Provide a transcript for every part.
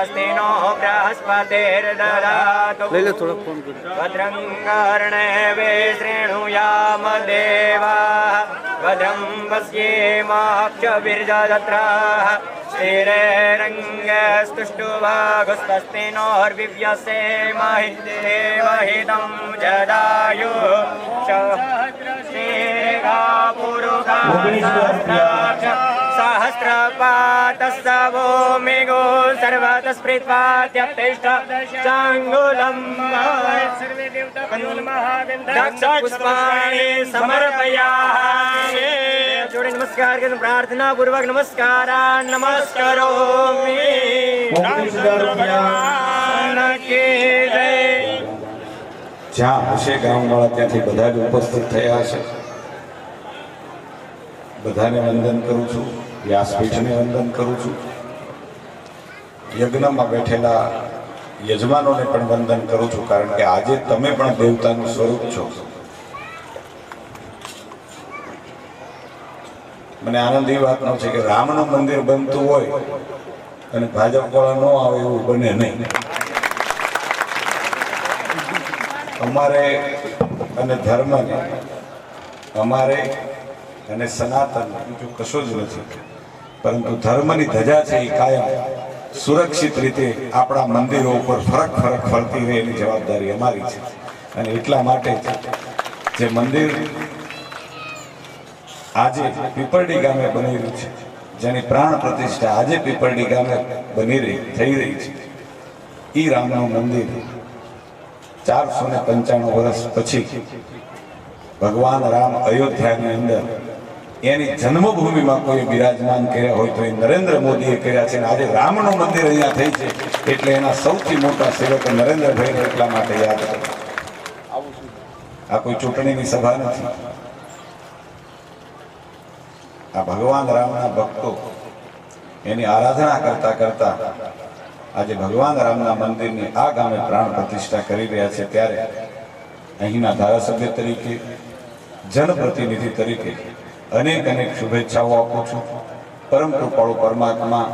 स्वस्ति नो बृहस्पतिर्ददातु भद्रं कर्णेभिः शृणुयाम देवाः भद्रं पश्येमाक्षभिर्जत्राः स्थिरैरङ्गस्तुष्टुभागस्वस्ति नोर्विव्यसेमहि देवहितं जदायुः सहस्रपातस्तवो मेघो सर्वतस्पृत्वात्यतिष्ठ चाङ्गुलम् दक्षपुष्पाणि समर्पयामि। जोड़े नमस्कार कर प्रार्थना पूर्वक नमस्कारान् नमस्करोमि। જ્યાં હશે ગામવાળા ત્યાંથી બધા જ ઉપસ્થિત થયા હશે. બધાને વંદન કરું છું. વ્યાસપીઠને વંદન કરું છું. યજ્ઞમાં બેઠેલા યજમાનોને પણ વંદન કરું છું, કારણ કે આજે તમે પણ દેવતાનું સ્વરૂપ છો. મને આનંદ એ વાતનો છે કે રામનું મંદિર બનતું હોય અને ભાજપવાળા ન આવે એવું બને નહીં. અમારે અને ધર્મને, અમારે અને સનાતન બીજું કશું જ નથી, પરંતુ ધર્મની ધજા છે એ કાયમ સુરક્ષિત રીતે આપણા મંદિરો ઉપર ફરક ફરતી રહે એની જવાબદારી અમારી છે. અને એટલા માટે જે મંદિર આજે પીપરડી ગામે બની રહ્યું છે, જેની પ્રાણ પ્રતિષ્ઠા આજે પીપરડી ગામે થઈ રહી છે, એ રામનું મંદિર 495 વર્ષ પછી ભગવાન રામ અયોધ્યાની અંદર એની જન્મભૂમિમાં કોઈ બિરાજમાન કર્યા હોય તો એ નરેન્દ્ર મોદીએ કર્યા છે. આજે રામનું મંદિર અહીંયા થઈ છે એટલે એના સૌથી મોટા સેવક નરેન્દ્રભાઈને એટલા માટે યાદ કરો. આ કોઈ ચૂંટણીની સભા નથી. આ ભગવાન રામના ભક્તો એની આરાધના કરતા કરતા આજે ભગવાન રામના મંદિરની આ ગામે પ્રાણ પ્રતિષ્ઠા કરી રહ્યા છે. ત્યારે અહીંના ધારાસભ્ય તરીકે, જનપ્રતિનિધિ તરીકે અનેક શુભેચ્છાઓ આપું છું. પરમ કૃપાળુ પરમાત્મા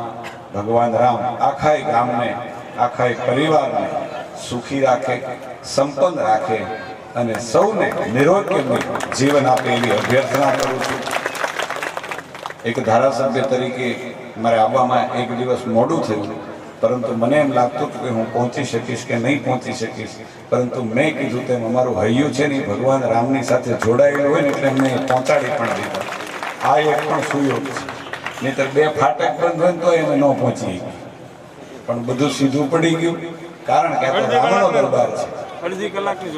ભગવાન રામ આખા ગામને, આખા પરિવારને સુખી રાખે, સંપન્ન રાખે અને સૌને નિરોગ્ય જીવન આપે એવી અભ્યર્થના કરું છું. એક ધારાસભ્ય તરીકે મારે આવવામાં એક દિવસ મોડું થયું, પરંતુ મને એમ લાગતું કે હું પહોંચી શકીશ કે નહીં પહોંચી શકીશ, પરંતુ મેં કીધું તેમ અમારું હૈયું છે ને ભગવાન રામની સાથે જોડાયેલું હોય ને એટલે એમને પહોંચાડી પણ દીધા. આ એક પણ સુયોગ છે. નહીંતર 2 ફાટક બંધ હોય તો એમ ન પહોંચી, પણ બધું સીધું પડી ગયું, કારણ કે આ રામનો દરબાર છે. અડધી કલાકની જ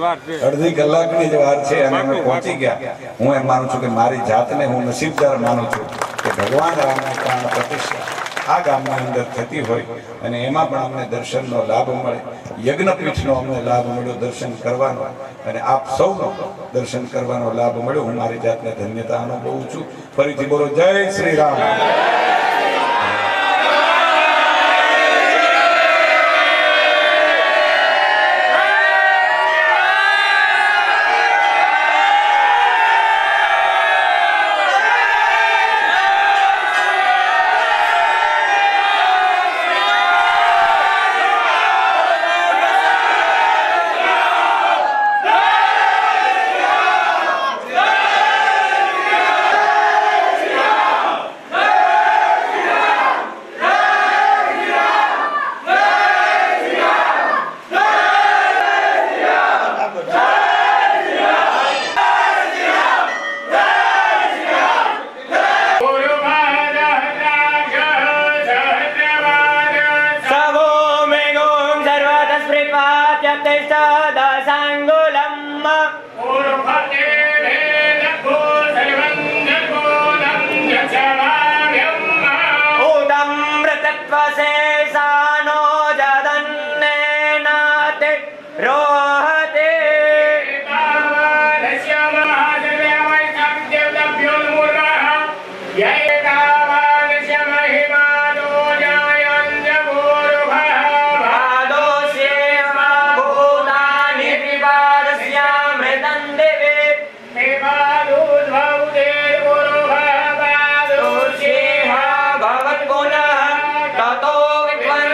વાર છે અને અમે પહોંચી ગયા. હું એમ માનું છું કે મારી જાતને હું નસીબદાર માનું છું કે ભગવાન રામની પ્રાણ પ્રતિષ્ઠા આ ગામની અંદર થતી હોય અને એમાં પણ અમને દર્શનનો લાભ મળે, યજ્ઞપીઠનો અમને લાભ મળ્યો દર્શન કરવાનો, અને આપ સૌનો દર્શન કરવાનો લાભ મળ્યો. હું મારી જાતને ધન્યતા અનુભવું છું. ફરીથી બોલો જય શ્રી રામ. તતો વિદ્વન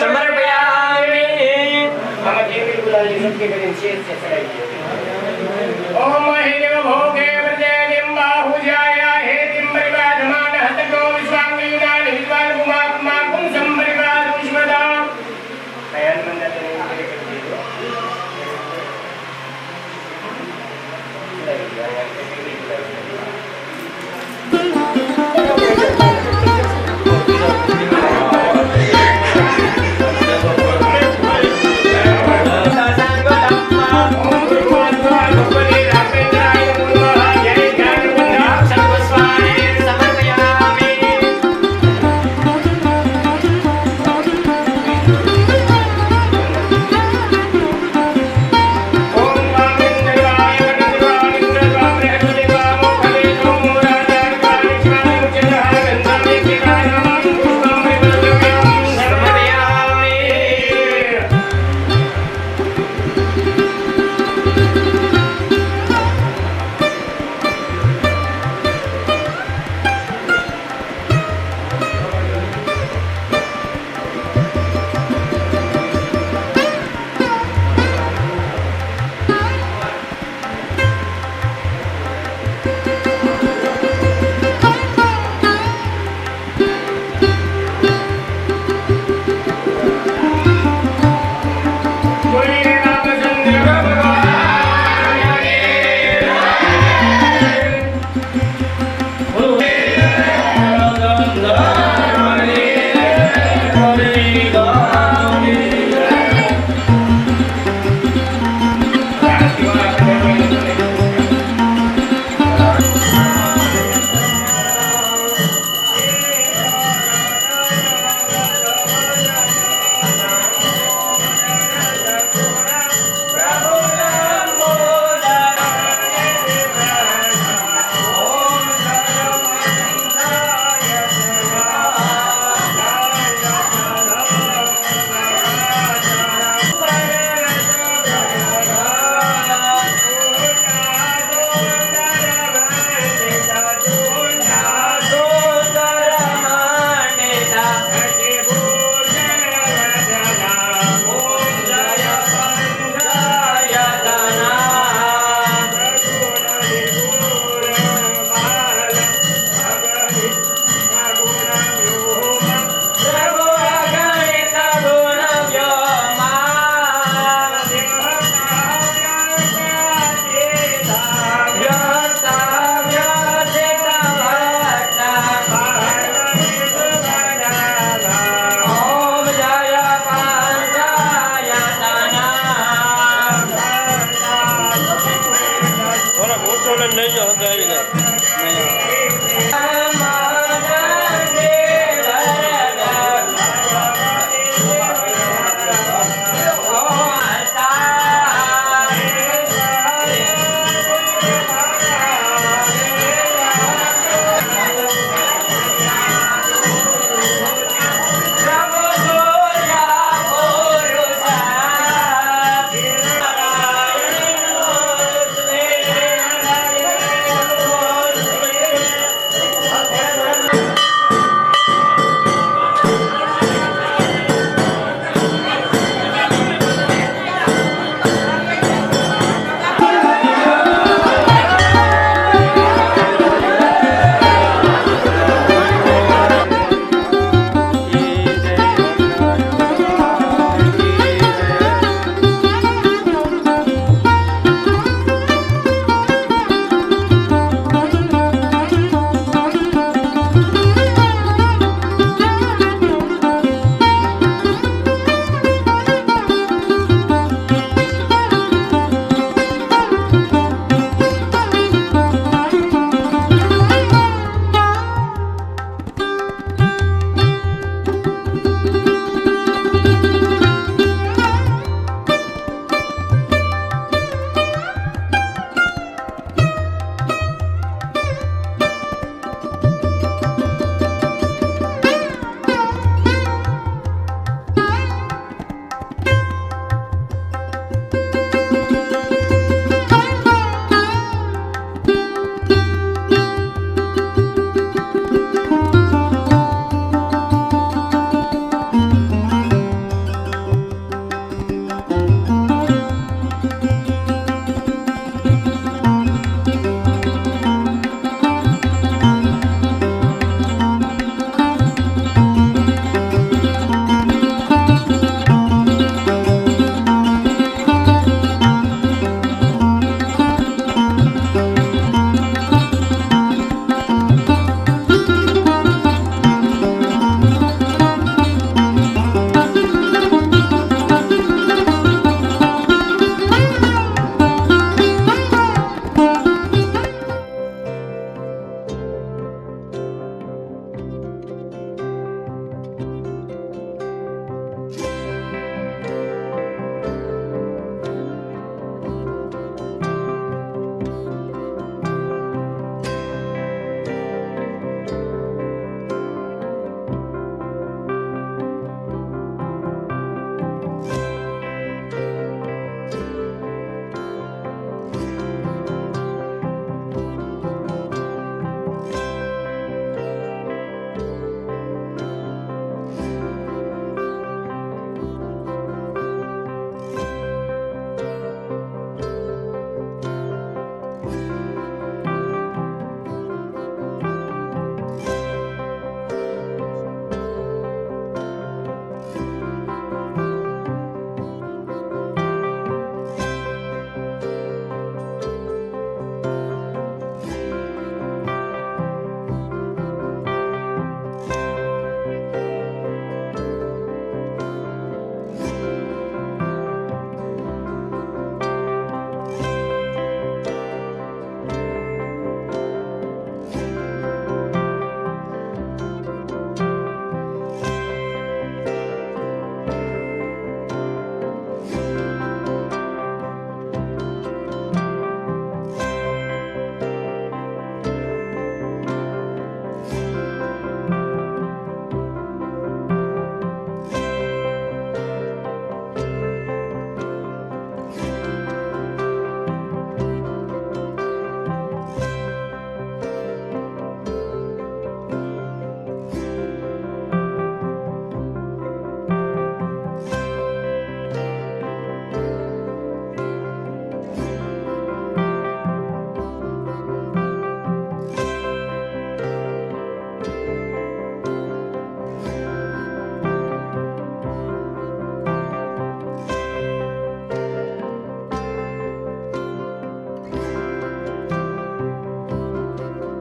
समर्पयामि मम देवी गुलाली सबके करीब शेर से चढ़ाइए ओम महिदेव भोगे वृजेनिम बाहुजाय हे तिम्बरिवाधमान हतको विश्वांगीनान विद्वान भूमा कुम संबरिवाद विश्वदा नयन मंदिर ने कर दिया Hare